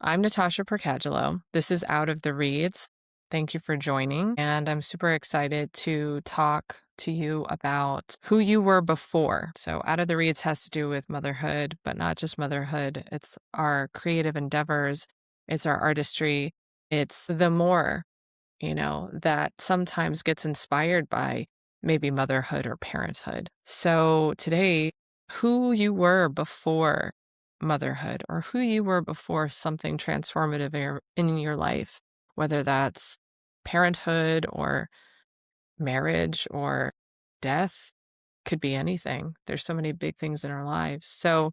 I'm Natasha Preckajlo. This is Out of the Reads. Thank you for joining. And I'm super excited to talk to you about who you were before. So, Out of the Reads has to do with motherhood, but not just motherhood. It's our creative endeavors, it's our artistry, it's the more, that sometimes gets inspired by maybe motherhood or parenthood. So, today, who you were before motherhood or who you were before something transformative in your life, whether that's parenthood or marriage or death, could be anything. There's so many big things in our lives. So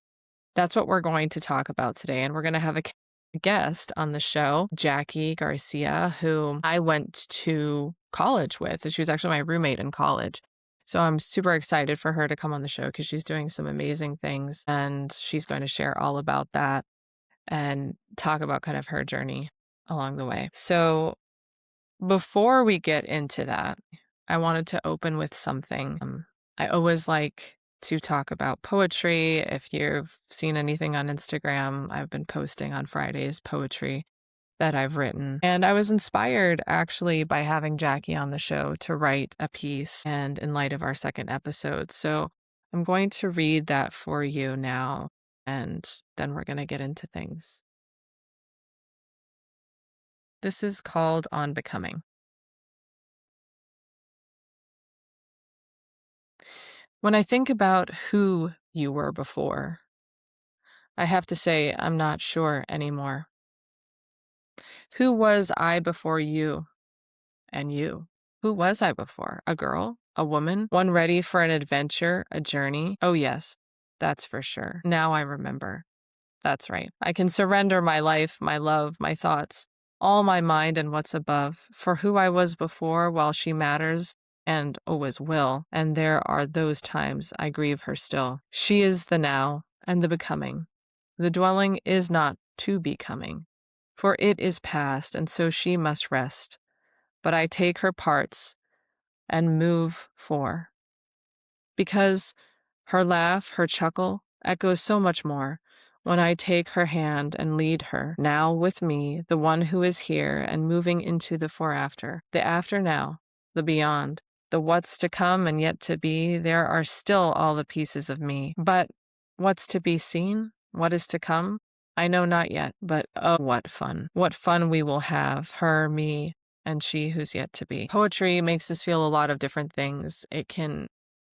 that's what we're going to talk about today. And we're going to have a guest on the show, Jacqui Garcia, who I went to college with. She was actually my roommate in college. So I'm super excited for her to come on the show because she's doing some amazing things and she's going to share all about that and talk about kind of her journey along the way. So before we get into that, I wanted to open with something. I always like to talk about poetry. If you've seen anything on Instagram, I've been posting on Fridays poetry that I've written. And I was inspired actually by having Jacqui on the show to write a piece and in light of our second episode. So I'm going to read that for you now, and then we're going to get into things. This is called On Becoming. When I think about who you were before, I have to say I'm not sure anymore. Who was I before you and you? Who was I before? A girl? A woman? One ready for an adventure, a journey? Oh, yes, that's for sure. Now I remember. That's right. I can surrender my life, my love, my thoughts, all my mind and what's above, for who I was before while she matters and always will. And there are those times I grieve her still. She is the now and the becoming. The dwelling is not to becoming, for it is past, and so she must rest. But I take her parts and move for, because her laugh, her chuckle, echoes so much more when I take her hand and lead her, now with me, the one who is here and moving into the foreafter, the after now, the beyond, the what's to come and yet to be. There are still all the pieces of me. But what's to be seen? What is to come? I know not yet, but oh, what fun. What fun we will have, her, me, and she who's yet to be. Poetry makes us feel a lot of different things. It can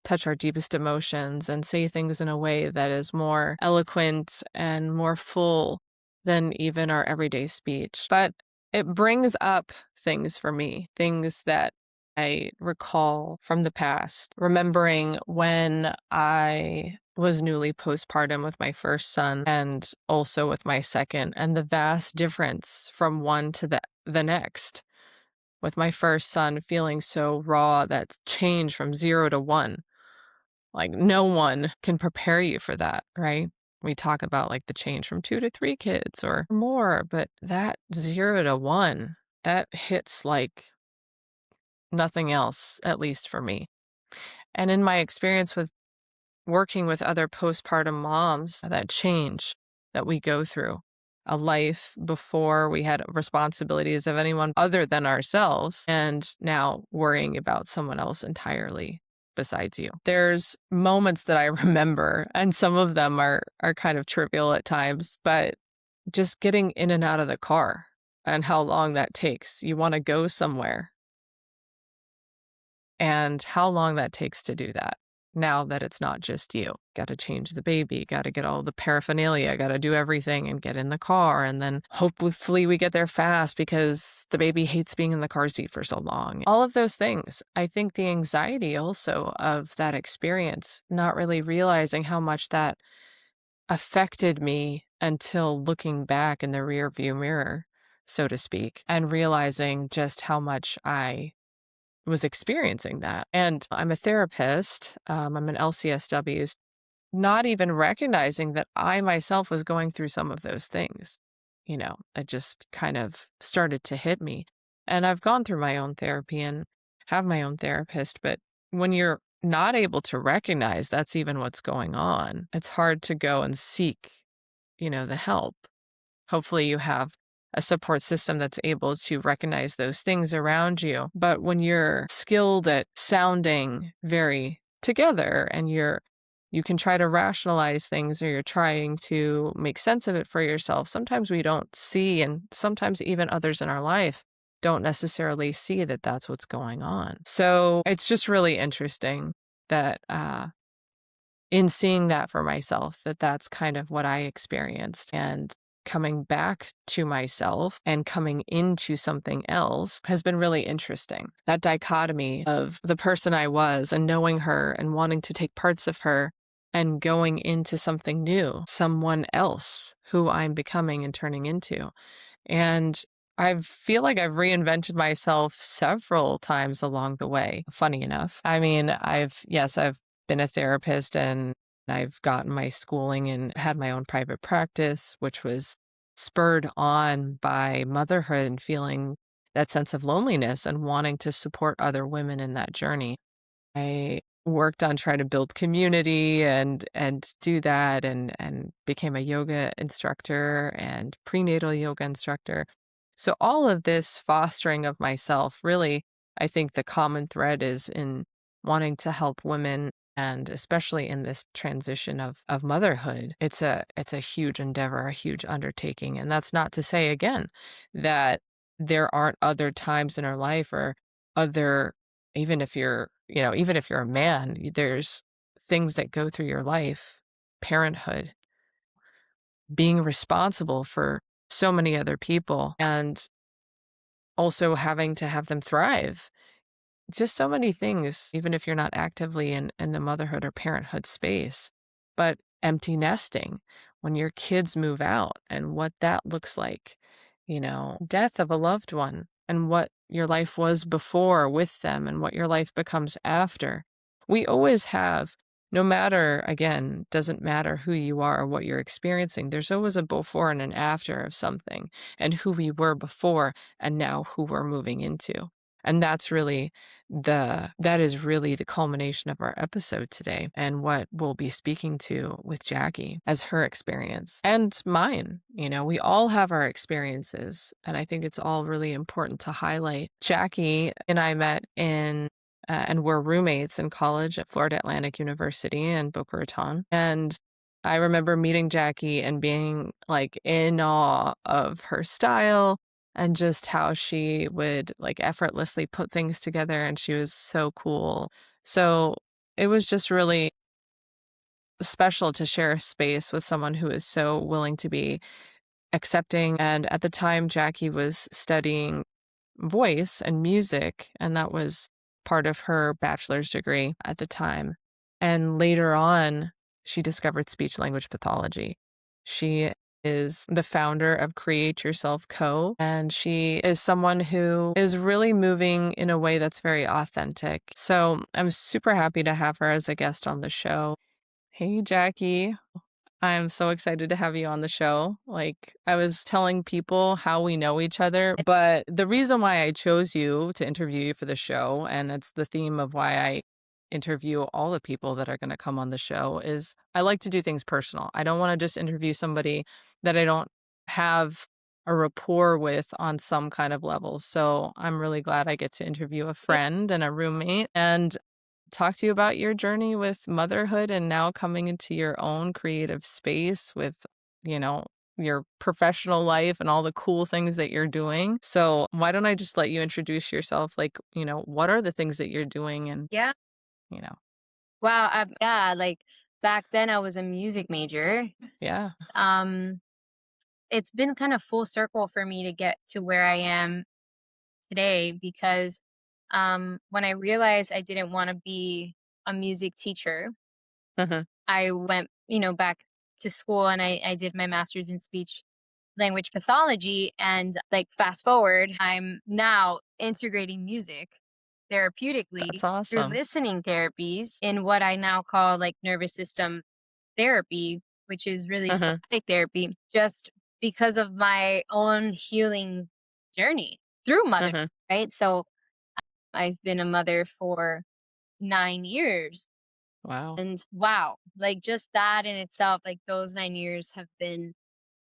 touch our deepest emotions and say things in a way that is more eloquent and more full than even our everyday speech. But it brings up things for me, things that I recall from the past, remembering when I was newly postpartum with my first son and also with my second, and the vast difference from one to the next. With my first son feeling so raw, that change from 0 to 1. Like, no one can prepare you for that, right? We talk about like the change from 2 to 3 kids or more, but that 0 to 1, that hits like nothing else, at least for me. And in my experience with working with other postpartum moms, that change that we go through, a life before we had responsibilities of anyone other than ourselves, and now worrying about someone else entirely besides you. There's moments that I remember, and some of them are kind of trivial at times, but just getting in and out of the car and how long that takes. You want to go somewhere and how long that takes to do that. Now that it's not just you, got to change the baby, got to get all the paraphernalia, got to do everything and get in the car. And then hopefully we get there fast because the baby hates being in the car seat for so long. All of those things. I think the anxiety also of that experience, not really realizing how much that affected me until looking back in the rear view mirror, so to speak, and realizing just how much I was experiencing that. And I'm a therapist. I'm an LCSW, not even recognizing that I myself was going through some of those things. It just kind of started to hit me. And I've gone through my own therapy and have my own therapist. But when you're not able to recognize that's even what's going on, it's hard to go and seek, the help. Hopefully, you have a support system that's able to recognize those things around you. But when you're skilled at sounding very together and you can try to rationalize things or you're trying to make sense of it for yourself, sometimes we don't see, and sometimes even others in our life don't necessarily see that that's what's going on. So it's just really interesting that in seeing that for myself, that that's kind of what I experienced. And coming back to myself and coming into something else has been really interesting. That dichotomy of the person I was and knowing her and wanting to take parts of her and going into something new, someone else who I'm becoming and turning into. And I feel like I've reinvented myself several times along the way, funny enough. I mean, I've been a therapist and I've gotten my schooling and had my own private practice, which was spurred on by motherhood and feeling that sense of loneliness and wanting to support other women in that journey. I worked on trying to build community and do that and became a yoga instructor and prenatal yoga instructor. So all of this fostering of myself, really, I think the common thread is in wanting to help women and especially in this transition of motherhood. It's a huge endeavor, a huge undertaking. And that's not to say again that there aren't other times in our life or other even if even if you're a man, there's things that go through your life, parenthood, being responsible for so many other people, and also having to have them thrive. Just so many things, even if you're not actively in the motherhood or parenthood space. But empty nesting, when your kids move out and what that looks like, death of a loved one and what your life was before with them and what your life becomes after. We always have, no matter, again, doesn't matter who you are or what you're experiencing, there's always a before and an after of something and who we were before and now who we're moving into. And that is really the culmination of our episode today and what we'll be speaking to with Jacqui as her experience and mine. We all have our experiences, and I think it's all really important to highlight. Jacqui and I met and were roommates in college at Florida Atlantic University in Boca Raton. And I remember meeting Jacqui and being like in awe of her style and just how she would like effortlessly put things together, and she was so cool. So it was just really special to share a space with someone who is so willing to be accepting. And at the time, Jacqui was studying voice and music, and that was part of her bachelor's degree at the time. And later on, she discovered speech language pathology. She is the founder of Create Yourself Co. And she is someone who is really moving in a way that's very authentic. So I'm super happy to have her as a guest on the show. Hey, Jacqui. I'm so excited to have you on the show. Like, I was telling people how we know each other, but the reason why I chose you to interview you for the show, and it's the theme of why I interview all the people that are going to come on the show, is I like to do things personal. I don't want to just interview somebody that I don't have a rapport with on some kind of level. So I'm really glad I get to interview a friend and a roommate. And talk to you about your journey with motherhood and now coming into your own creative space with, you know, your professional life and all the cool things that you're doing. So, why don't I just let you introduce yourself? Like, what are the things that you're doing? And, Yeah. you know, Wow. Yeah. Like back then, I was a music major. yeah. Um, it's been kind of full circle for me to get to where I am today because when I realized I didn't want to be a music teacher, Hmm. I went, back to school and I did my master's in speech language pathology. And like fast forward, I'm now integrating music therapeutically That's through awesome. listening therapies in what I now call like nervous system therapy, which is really Hmm. somatic therapy, just because of my own healing journey through mother, Hmm. right? So I've been a mother for 9 years. Wow. And wow, like just that in itself, like those 9 years have been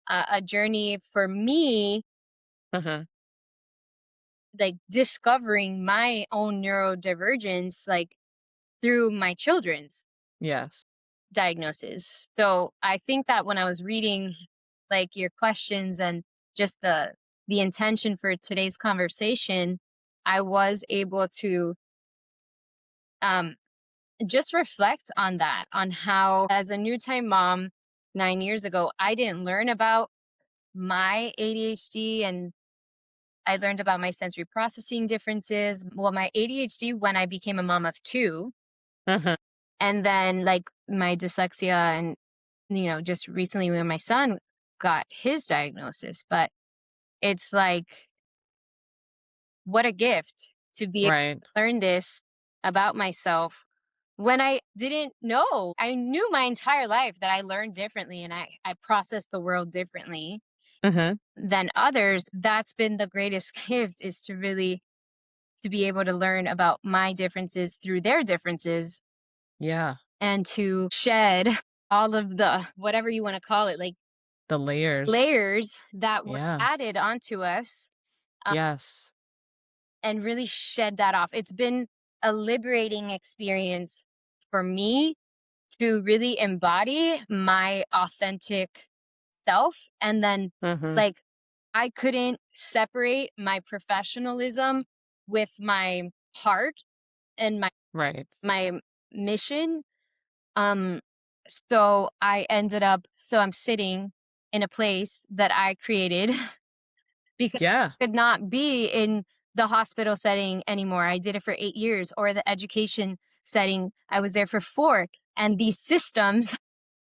a journey for me, Mhm. like discovering my own neurodivergence, like through my children's Yes. diagnosis. So I think that when I was reading like your questions and just the intention for today's conversation, I was able to um just reflect on that, on how as a new time mom 9 years ago, I didn't learn about my ADHD, and I learned about my sensory processing differences. Well, my ADHD when I became a mom of two, Mhm. and then like my dyslexia, and just recently when my son got his diagnosis. But it's like, what a gift to be able Right. to learn this about myself when I didn't know. I knew my entire life that I learned differently, and I processed the world differently Mhm. than others. That's been the greatest gift, is to really to be able to learn about my differences through their differences, Yeah. and to shed all of the whatever you want to call it, like The layers. layers that were Yeah. added onto us, uh, Yes. and really shed that off. It's been a liberating experience for me to really embody my authentic self. And then, Mhm. like, I couldn't separate my professionalism with my heart and Right. my mission. Um, so I'm sitting in a place that I created because Yeah. I could not be in the hospital setting anymore. I did it for 8 years, or the education setting. I was there for 4. And these systems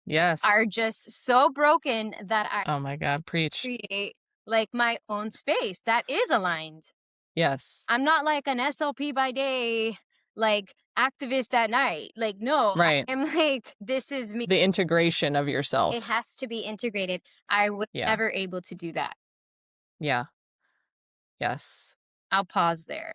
Yes. are just so broken that I Oh my god, preach. create like my own space that is aligned. Yes. I'm not like an SLP by day, like activist at night. Like, no, Right. I'm like, this is me. The integration of It yourself. has to be integrated. I was Yeah. never able to do that. Yeah. Yes. I'll pause there.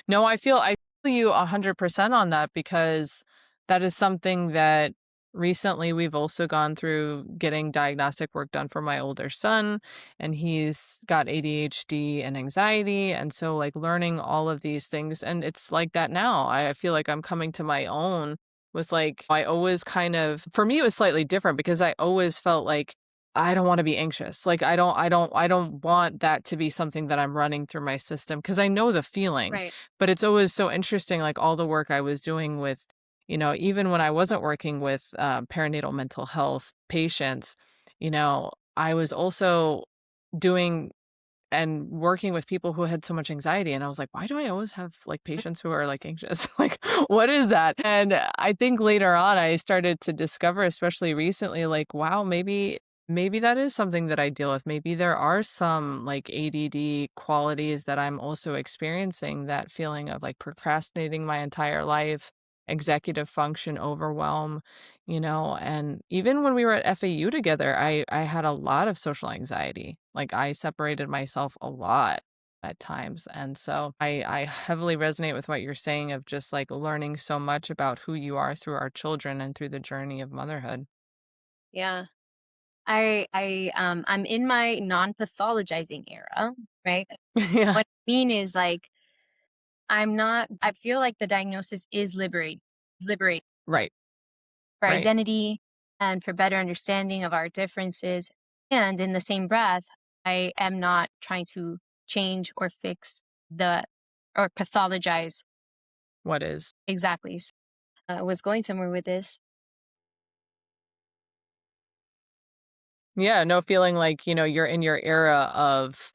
No, I feel you 100% on that because that is something that recently we've also gone through getting diagnostic work done for my older son, and he's got ADHD and anxiety. And so, like, learning all of these things, and it's like that now. I feel like I'm coming to my own with, like, I always kind of, for me, it was slightly different because I always felt like I don't want to be anxious. Like, I don't want that to be something that I'm running through my system because I know the feeling. Right. But it's always so interesting, like, all the work I was doing with, even when I wasn't working with, perinatal mental health patients, I was also doing and working with people who had so much anxiety, and I was like, "Why do I always have, like, patients who are, like, anxious?" Like, what is that? And I think later on, I started to discover, especially recently, like, wow, maybe that is something that I deal with. Maybe there are some, like, ADD qualities that I'm also experiencing, that feeling of, like, procrastinating my entire life, executive function overwhelm, and even when we were at FAU together, I had a lot of social anxiety. Like, I separated myself a lot at times. And so I heavily resonate with what you're saying of just, like, learning so much about who you are through our children and through the journey of motherhood. Yeah. I'm in my non-pathologizing era, right? Yeah. What I mean is, like, I feel like the diagnosis is liberate Right. for Right. identity and for better understanding of our differences. And in the same breath, I am not trying to change or fix the or pathologize. What is? Exactly. I was going somewhere with this. Yeah, no, feeling like, you're in your era of,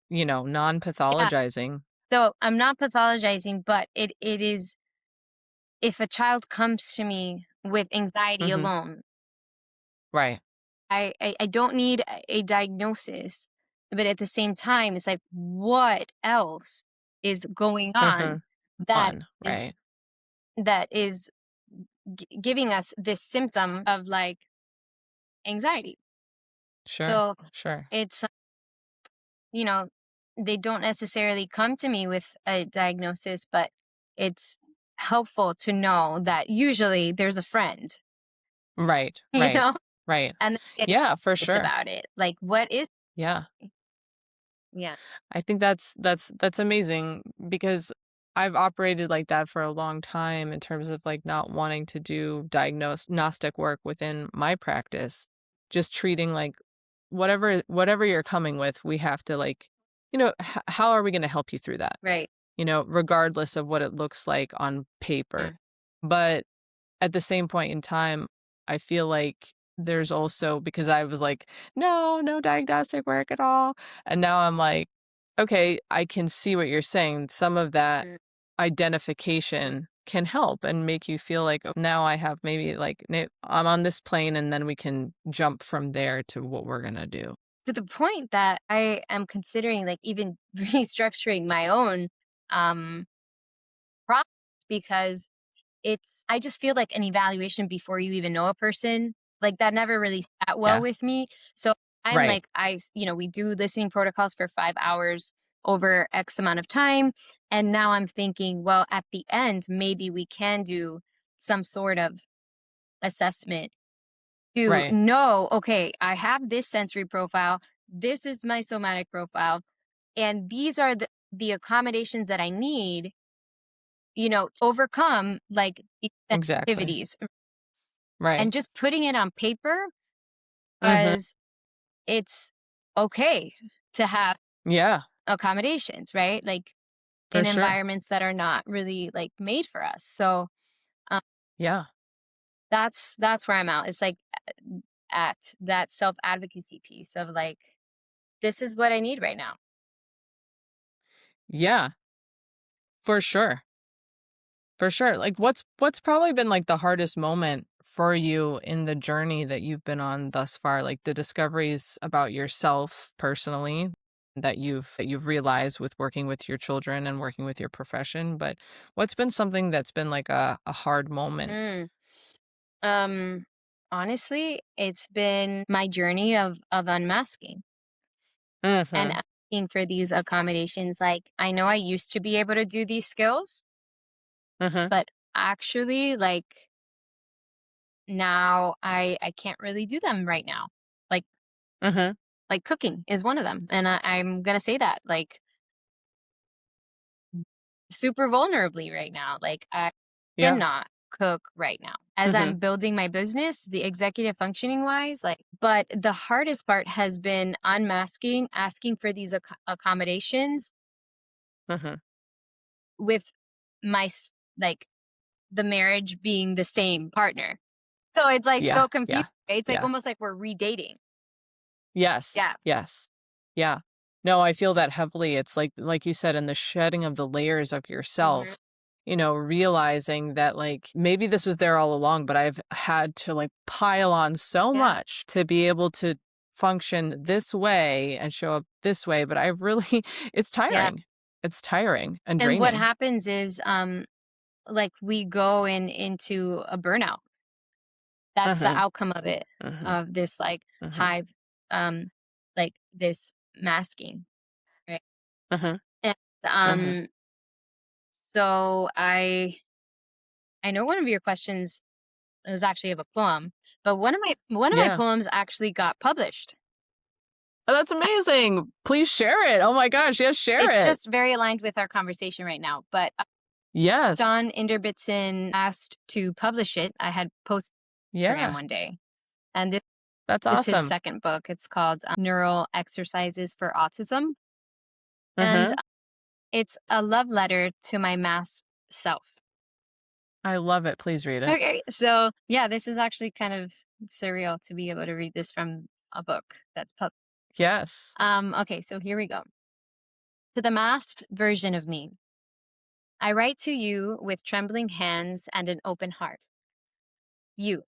Yeah. non-pathologizing. So I'm not pathologizing, but it is, if a child comes to me with anxiety Mhm. alone, Right. I don't need a diagnosis. But at the same time, it's like, what else is going on Mhm. that On, is right. that is giving us this symptom of like anxiety. Sure. So Sure. it's, you know, they don't necessarily come to me with a diagnosis, but it's helpful to know that usually there's a friend, Right. you Right. know? Right. and then get Yeah, for curious sure. about it. Like, what is Yeah. yeah, I think that's amazing because I've operated like that for a long time in terms of like not wanting to do diagnostic work within my practice. Just treating like whatever you're coming with, we have to like, how are we going to help you through that? right. Regardless of what it looks like on paper. Mm. But at the same point in time, I feel like there's also because I was like, "No, no diagnostic work at all." And now I'm like, "Okay, I can see what you're saying." Some of that Mm. identification can help and make you feel like, "Oh, now I have maybe like I'm on this plane and then we can jump from there to what we're gonna do." To the point that I am considering, like, even restructuring my own, um, process because I just feel like an evaluation before you even know a person, like, that never really sat well Yeah. with me. So I'm Right. like, we do listening protocols for 5 hours over X amount of time. And now I'm thinking, well, at the end, maybe we can do some sort of assessment to Right. know, okay, I have this sensory profile. This is my somatic profile. And these are the accommodations that I need, to overcome like these Exactly. sensitivities. Right. And just putting it on paper Mhm. was it's okay to have Yeah, accommodations, right? Like for in sure. environments that are not really like made for us. So um, Yeah. that's where I'm at. It's like at that self advocacy piece of like, this is what I need right now. Yeah, for sure. For sure. Like what's probably been like the hardest moment for you in the journey that you've been on thus far? Like the discoveries about yourself personally that you've realized with working with your children and working with your profession, but what's been something that's been like a hard moment? Mm. Um, Honestly, it's been my journey of unmasking and Mhm. asking for these accommodations. Like I know I used to be able to do these skills, Mhm. but actually, like now I can't really do them right now. Like Mhm. like cooking is one of them, and I'm gonna say that like super vulnerably right now. Like I Yeah. cannot cook right now as Mhm. I'm building my business, the executive functioning wise. Like, but the hardest part has been unmasking, asking for these accommodations Mhm. with like the marriage being the same partner. So it's like Yeah. so confusing. Yeah. It's like Yeah. almost like we're redating. Yes, Yeah. yes. Yeah. No, I feel that heavily. It's like you said, in the shedding of the layers of Mhm. yourself, realizing that like maybe this was there all along, but I've had to like pile on so Yeah. much to be able to function this way and show up this way, but I really it's Yeah. tiring. It's tiring and And what draining. happens is like we go into a burnout. That's the Mhm. outcome of it, Mhm. of this like Mhm. hive, like this masking, right? Mhm. And Mhm. um, so I know one of your questions is actually of a poem, but one of my Yeah. poems actually got published. Oh, that's amazing. Please share it. Oh my gosh, yes, share It's it. just very aligned with our conversation right now. But Yes. John Inderbitson asked to publish it. I had posted on Instagram Yeah. one day, and this That's is his awesome. second book. It's called Neural Exercises for Autism, and Mhm. it's a love letter to my masked self. I love it. Please read it. Okay, so yeah, this is actually kind of surreal to be able to read this from a book that's published. Yes. Okay, so here we go. To the masked version of me, I write to you with trembling hands and an open heart. You,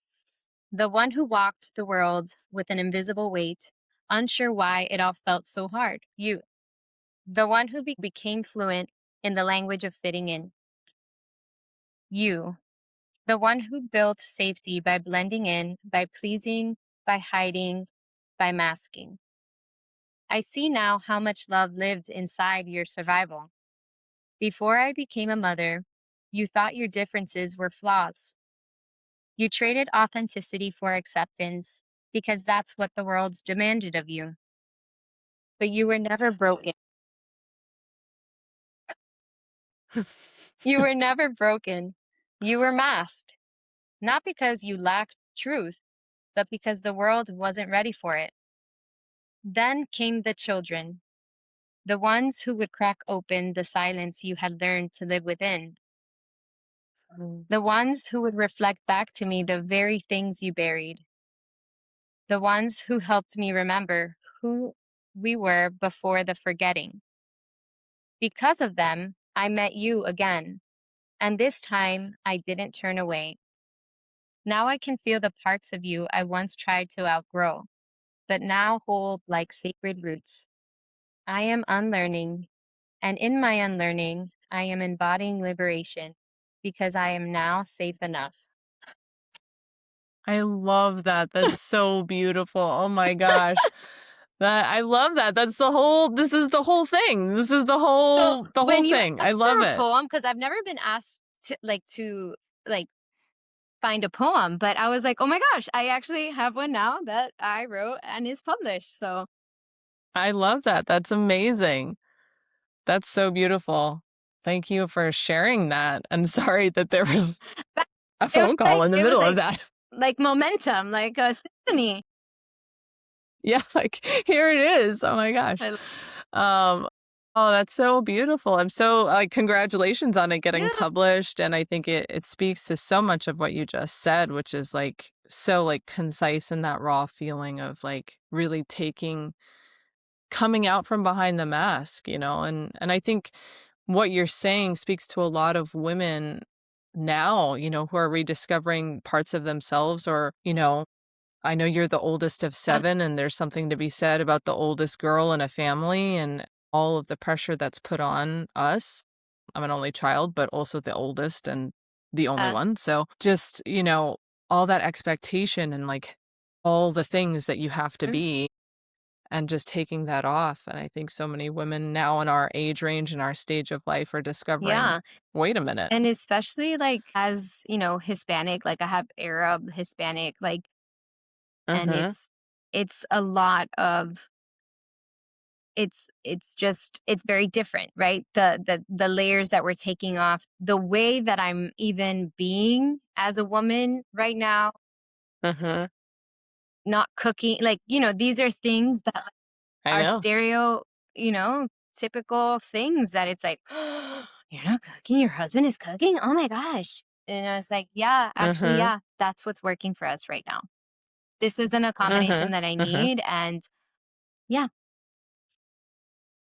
the one who walked the world with an invisible weight, unsure why it all felt so hard. You, the one who became fluent in the language of fitting in. You, the one who built safety by blending in, by pleasing, by hiding, by masking. I see now how much love lived inside your survival. Before I became a mother, you thought your differences were flaws. You traded authenticity for acceptance, because that's what the world's demanded of you. But you were never broken. You were never broken. You were masked, not because you lacked truth, but because the world wasn't ready for it. Then came the children, the ones who would crack open the silence you had learned to live within, Mm. the ones who would reflect back to me the very things you buried, the ones who helped me remember who we were before the forgetting. Because of them, I met you again, and this time I didn't turn away. Now I can feel the parts of you I once tried to outgrow, but now hold like sacred roots. I am unlearning, and in my unlearning, I am embodying liberation because I am now safe enough. I love that. That's so beautiful. Oh my gosh. I love that. This is the whole thing. This is So the whole when you thing. I asked for love a it. poem, because I've never been asked to like find a poem, but I was like, oh my gosh, I actually have one now that I wrote and is published. So I love that. That's amazing. That's so beautiful. Thank you for sharing that. And sorry that there was but a phone call in the it was middle of that. like momentum, like a symphony. Yeah, like here it is. Oh my gosh. I, Um, oh, that's so beautiful. I'm so like congratulations on it getting yeah, published. And I think it speaks to so much of what you just said, which is like so like concise in that raw feeling of like really coming out from behind the mask, and I think what you're saying speaks to a lot of women now, who are rediscovering parts of themselves or, I know you're the oldest of yeah, 7, and there's something to be said about the oldest girl in a family and all of the pressure that's put on us. I'm an only child, but also the oldest and the only one. So just, all that expectation and like all the things that you have to mhm, be and just taking that off. And I think so many women now in our age range and our stage of life are discovering, yeah. wait a minute. And especially like as, Hispanic, like I have Arab, Hispanic, like, and Mhm. it's a lot of it's just it's very different, right? The layers that we're taking off, the way that I'm even being as a woman right now, Mhm. not cooking, like, these are things that I are know. stereo, typical things that it's like, you're not cooking, your husband is cooking? Oh my gosh. And I was like, yeah, actually, Mhm. yeah, that's what's working for us right now. This is an accommodation Mhm. that I Mhm. need. And yeah.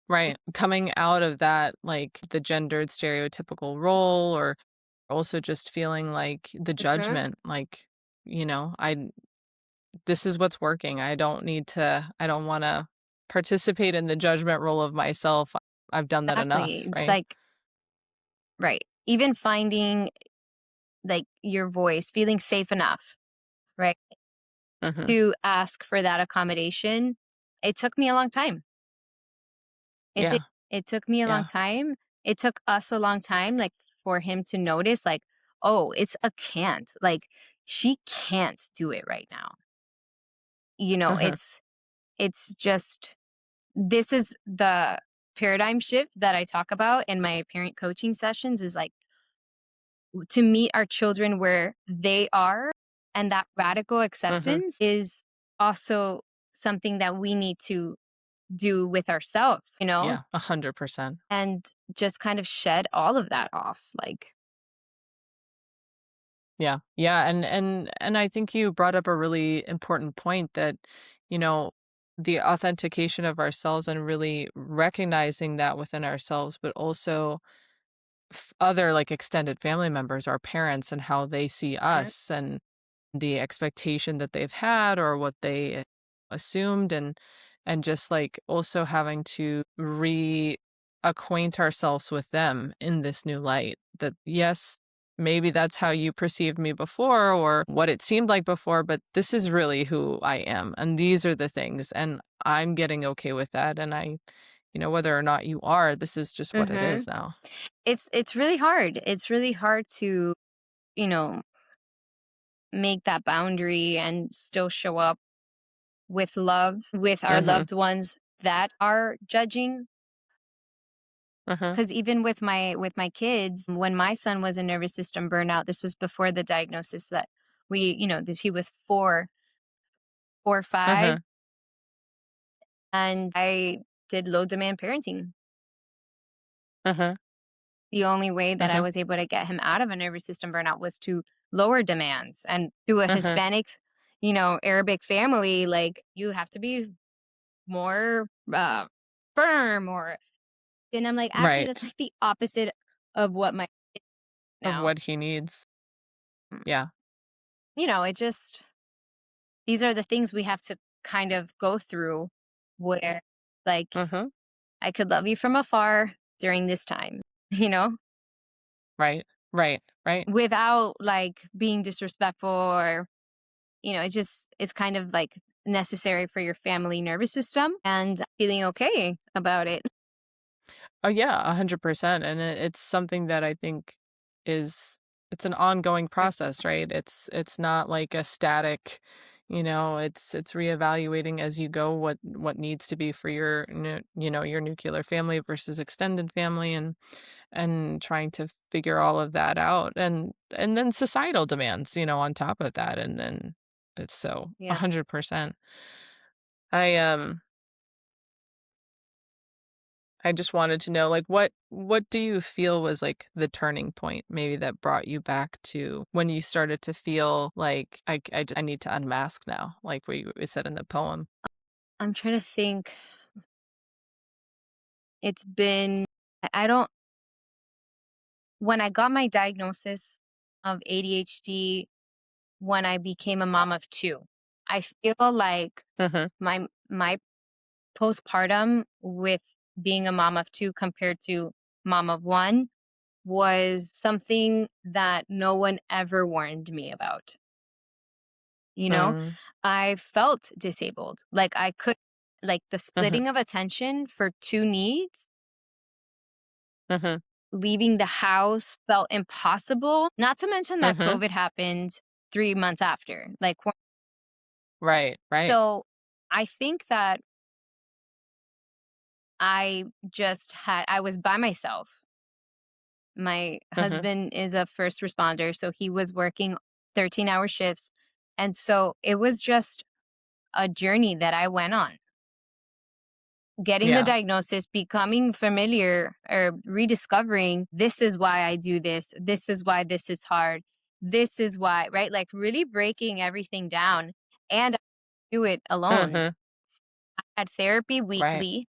Right. Coming out of that, like the gendered stereotypical role, or also just feeling like the Mhm. judgment, like, I this is what's working. I don't want to participate in the judgment role of myself. I've done that Exactly. enough, It's right? like, right. Even finding like your voice, feeling safe enough, right? Mhm. To ask for that accommodation. It took me a long time. It did. Yeah. It took me a long Yeah. time. It took us a long time, like for him to notice, like, oh, it's a can't. Like, she can't do it right now. Mhm. It's just, this is the paradigm shift that I talk about in my parent coaching sessions, is like to meet our children where they are. And that radical Mhm. acceptance is also something that we need to do with ourselves, Yeah, 100%. and just kind of shed all of that off. Like, Yeah. Yeah, and I think you brought up a really important point that, you know, the authentication of ourselves and really recognizing that within ourselves, but also other like extended family members, our parents and how they see mhm, us and the expectation that they've had or what they assumed and just like also having to reacquaint ourselves with them in this new light that yes, maybe that's how you perceived me before or what it seemed like before, but this is really who I am and these are the things and I'm getting okay with that and whether or not you are, this is just what it mhm. is now. It's really hard. It's really hard to, you know, make that boundary and still show up. with love with our Mhm. loved ones that are judging. Mhm. Because even with my kids, when my son was in nervous system burnout, this was before the diagnosis that this he was 4 or 5, Mhm. and I did low demand parenting. Mhm. The only way that I Mhm. was able to get him out of a nervous system burnout was to lower demands. And to a Mhm. Hispanic, Arabic family, like you have to be more firm, and I'm like, actually, that's Right. like the opposite of what my Of now. what he needs. Mm. Yeah. It just these are the things we have to kind of go through where like Mhm. I could love you from afar during this time, you know, Right. Right. Right. without like being disrespectful or it's kind of like necessary for your family nervous system and feeling okay about it. Oh, yeah, 100%, and it's something that I think is it's an ongoing process, right? It's not like a static, it's reevaluating as you go what needs to be for your your nuclear family versus extended family and trying to figure all of that out and then societal demands, on top of that and then it's so Yeah. 100%. I I just wanted to know, like, what do you feel was, like, the turning point maybe that brought you back to when you started to feel like, I need to unmask now," like we said in the poem? I'm trying to think. It's been I don't when I got my diagnosis of ADHD, when I became a mom of 2, I feel like Mhm, my postpartum with being a mom of 2 compared to mom of 1 was something that no one ever warned me about. You know, mm, I felt disabled. Like I could like the mhm, splitting of attention for 2 needs, mhm, leaving the house felt impossible. Not to mention that mhm. COVID happened 3 months after. Right, right. So I think that I was by myself. My Mhm, husband is a first responder, so he was working 13-hour shifts. And so it was just a journey that I went on. Getting the yeah. diagnosis, becoming familiar or rediscovering this is why I do this. This is why this is hard. This is why, right? Like really breaking everything down and I do it alone. Mhm, I had therapy right. weekly.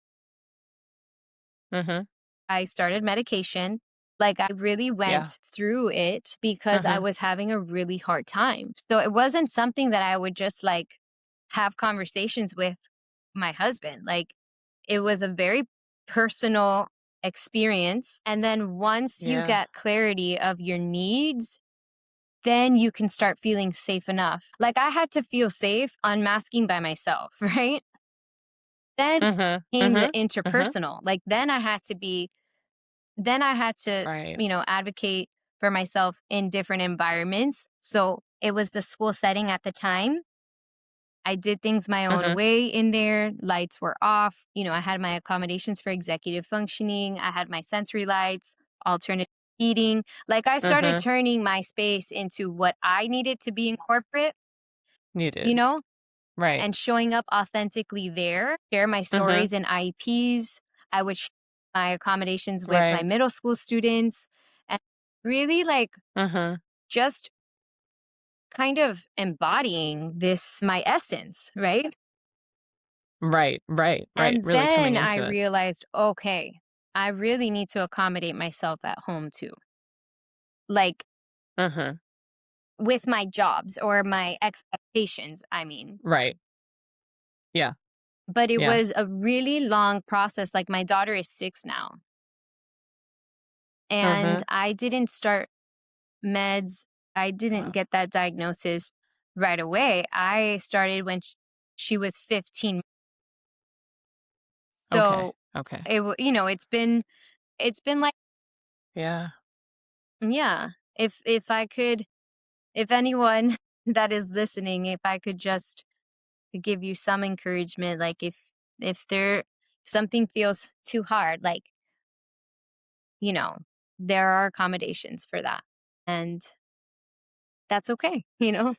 Mhm, I started medication. Like I really yeah. went through it because I Mhm, was having a really hard time. So it wasn't something that I would just like have conversations with my husband. Like it was a very personal experience. And then once you yeah. get clarity of your needs, then you can start feeling safe enough. Like I had to feel safe unmasking by myself, right? Then Mhm, came the mhm, mhm. interpersonal. Like then I had to, Right. advocate for myself in different environments. So it was the school setting at the time. I did things my own Mhm, way in there. Lights were off. I had my accommodations for executive functioning. I had my sensory lights, alternate eating. Like I started mhm. turning my space into what I needed to be in corporate, You you did. know, Right. and showing up authentically there, share my Mhm, stories and IEPs. I would share my accommodations with my right. middle school students and really like Mhm. just kind of embodying this, my essence, right? Right, right, right, And really coming then I into it. realized, okay, I really need to accommodate myself at home too. Like Mhm. with my jobs or my expectations, I mean. Right. Yeah, But it yeah. was a really long process. Like my daughter is 6 now. And Mhm. I didn't start meds. I didn't Wow. get that diagnosis right away. I started when she was 15. Okay, So okay. it's been like, Yeah. yeah, if I could, if anyone that is listening, if I could just give you some encouragement. Like if something feels too hard, like, you know, there are accommodations for that. And that's okay, you know?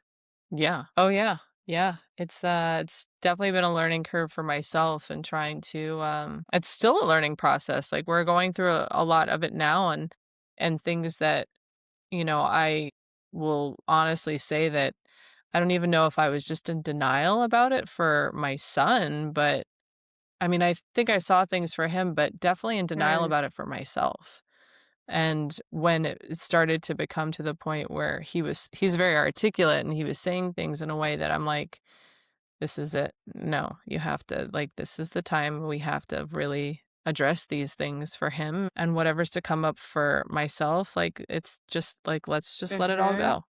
Yeah. Oh, yeah. Yeah. It's definitely been a learning curve for myself and trying to, it's still a learning process. Like, we're going through a lot of it now, and things that, I will honestly say that I don't even know if I was just in denial about it for my son, but I mean, I think I saw things for him, but definitely in denial Mm, about it for myself. And when it started to become to the point where he's very articulate and he was saying things in a way that I'm like, this is it. No, you have to, like, this is the time we have to really address these things for him, and whatever's to come up for myself, like, it's just like, let's just let it all mhm.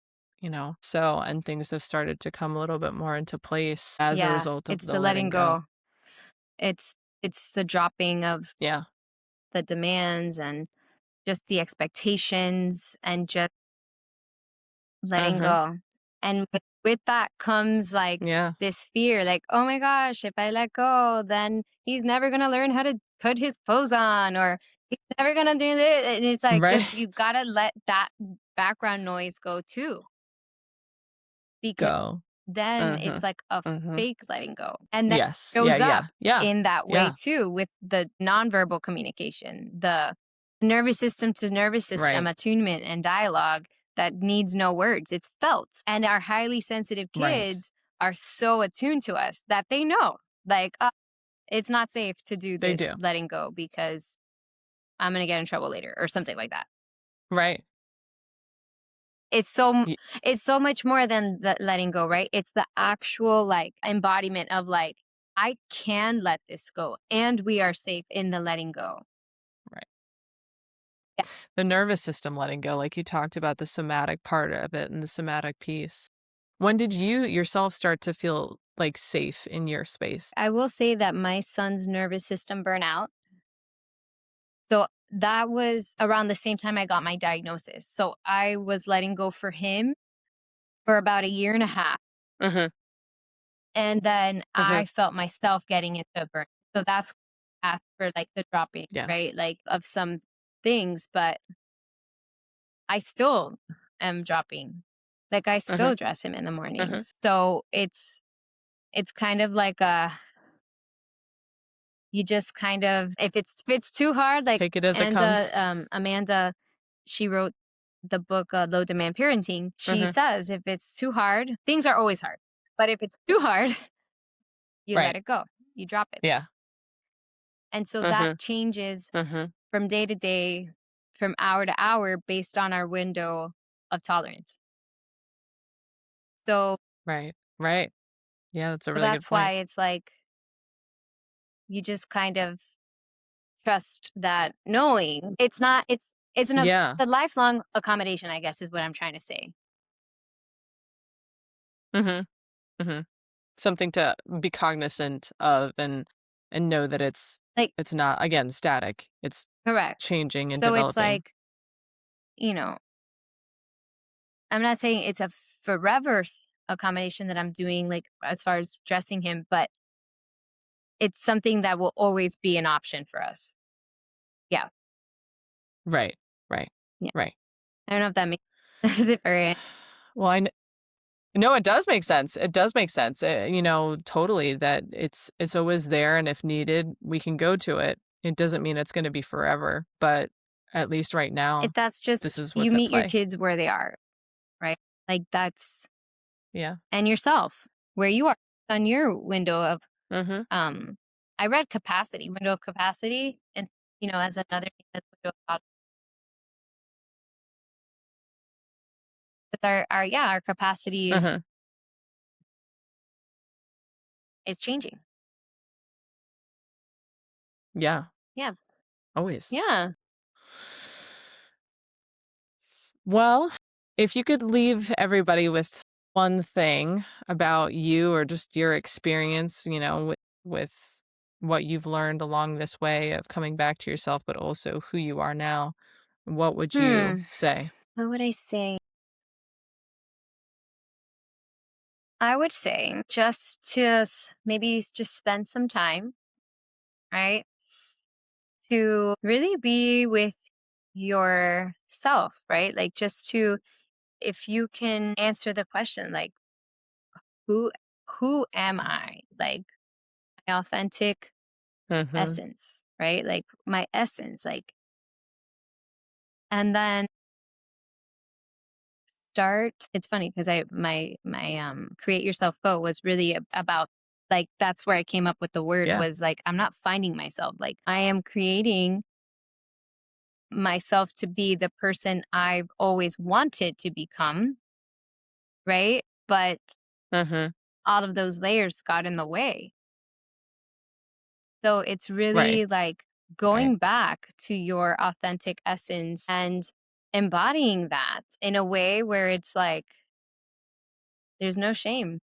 go, So, and things have started to come a little bit more into place as a Yeah, result of it's the the letting letting go. go. It's the dropping of Yeah. the demands and just the expectations and just letting Mhm. go. And with that comes like Yeah. this fear, like, oh my gosh, if I let go, then he's never gonna learn how to put his clothes on, or he's never gonna do this. And it's like, Right. just you gotta let that background noise go too, because Go. then it's Mhm. like a Mhm. fake letting go. And that Yes. Yeah, shows up yeah. Yeah. in that way Yeah. too with the nonverbal communication, the nervous system to nervous system Right. attunement and dialogue that needs no words. It's felt. And our highly sensitive Right. kids are so attuned to us that they know, like, it's not safe to do They this do. letting go because I'm going to get in trouble later or something like that. Right. It's so Ye it's so much more than the letting go, right? It's the actual, like, embodiment of, like, I can let this go, and we are safe in the letting go. right. Yeah. The nervous system letting go, like you talked about the somatic part of it and the somatic piece. When did you yourself start to feel, like, safe in your space? I will say that my son's nervous system burnout, so that was around the same time I got my diagnosis. So I was letting go for him for about a year and a half, Mhm. and then I Mhm. felt myself getting into a burn. So that's why I asked for, like, the dropping, Yeah. right? Like, of some things, but I still am dropping. Like, I Mhm. still dress him in the Mhm. mornings. So it's kind of like a you just kind of if it's too hard, like, Take it as it and comes. Amanda, she wrote the book, Low Demand Parenting. She Mhm. says if it's too hard, things are always hard. But if it's too hard, you let Right. it go. You drop it. Yeah. And so that Mhm. changes Mhm. from day to day, from hour to hour based on our window of tolerance. So Right. Right. Yeah, that's a so really good that's point. why it's like you just kind of trust that knowing it's not it's an Yeah. a lifelong accommodation, I guess, is what I'm trying to say. Mhm. Mhm. Something to be cognizant of, and know that Like, it's not, again, static. It's correct. changing and So it's developing. like, you know, I'm not saying it's a forever accommodation that I'm doing, like, as far as dressing him, but it's something that will always be an option for us. Yeah. Right. Right. Yeah. Right. I don't know if that makes different. Well, no, it does make sense. It does make sense. Totally, that it's always there, and if needed, we can go to it. It doesn't mean it's gonna be forever, but at least right If now, that's this just is you what's at meet your play. kids where they are, right? Like, that's Yeah. and yourself where you are on your window of Mhm. um I read capacity, window of capacity, and as another thing that's window of our yeah, our capacity Mhm. is changing. Yeah. Yeah. Always. Yeah. Well, if you could leave everybody with one thing about you or just your experience, with what you've learned along this way of coming back to yourself, but also who you are now, what would you Hmm. say? What would I say? I would say just to maybe just spend some time, right? To really be with yourself, right? Like just to, if you can answer the question, like, who who am I? Like my authentic Mhm. essence, right? Like my essence, like, and then start. It's funny because my create yourself quote was really about, like, that's where I came up with the word, Yeah. was like, I'm not finding myself, like I am creating myself to be the person I've always wanted to become, right? But Mhm. all of those layers got in the way. So it's Right. really like Right. going back to your authentic essence and embodying that in a way where it's like there's no shame.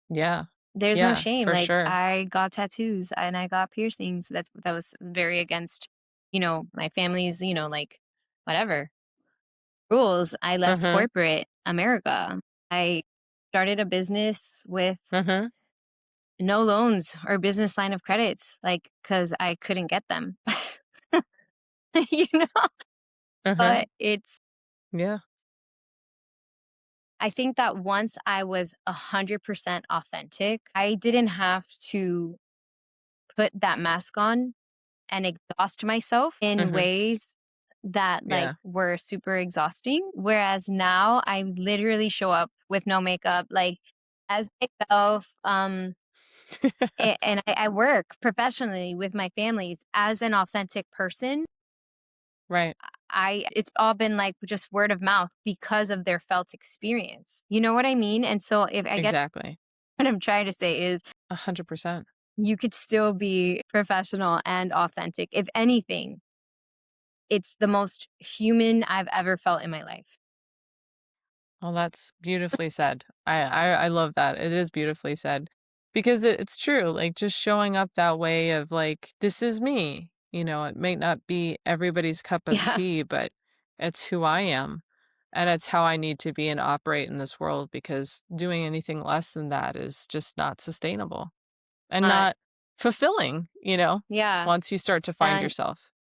Yeah. There's no Yeah, shame. for Like sure. I got tattoos and I got piercings. That was very against, my family's, like whatever rules. I left Mhm. corporate America. I started a business with Mhm. no loans or business line of credits, like, because I couldn't get them. you know, Mhm. but it's, Yeah. I think that once I was 100% authentic, I didn't have to put that mask on and exhaust myself in Mhm. ways that like Yeah. were super exhausting. Whereas now I literally show up with no makeup, like as myself. And I work professionally with my families as an authentic person. Right. It's all been like just word of mouth because of their felt experience. You know what I mean? And so if I get Exactly. what I'm trying to say is, 100%. you could still be professional and authentic. If anything, it's the most human I've ever felt in my life. Well, that's beautifully said. I love that. It is beautifully said because it's true. Like just showing up that way of like, this is me. It may not be everybody's cup of Yeah. tea, but it's who I am. And it's how I need to be and operate in this world because doing anything less than that is just not sustainable and Uh, not fulfilling, yeah. once you start to find And yourself.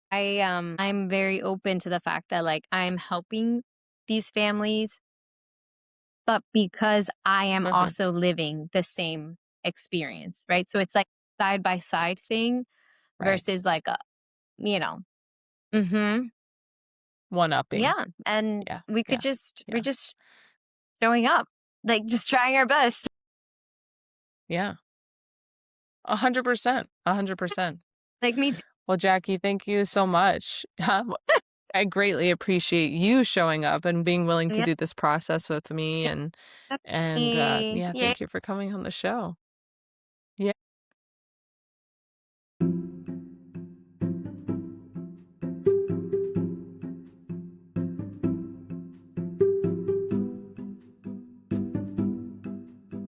I'm very open to the fact that like I'm helping these families, but because I am Hmm. also living the same experience, right? So it's like side by side thing Right. versus like a, you know, mhm. One upping. Yeah, and Yeah. we're Yeah. Yeah. just showing up, like just trying our best. Yeah. 100%, 100%. Like me too. Well, Jackie, thank you so much. I greatly appreciate you showing up and being willing to Yeah, do this process with me and definitely. yeah, Yeah. thank you for coming on the show.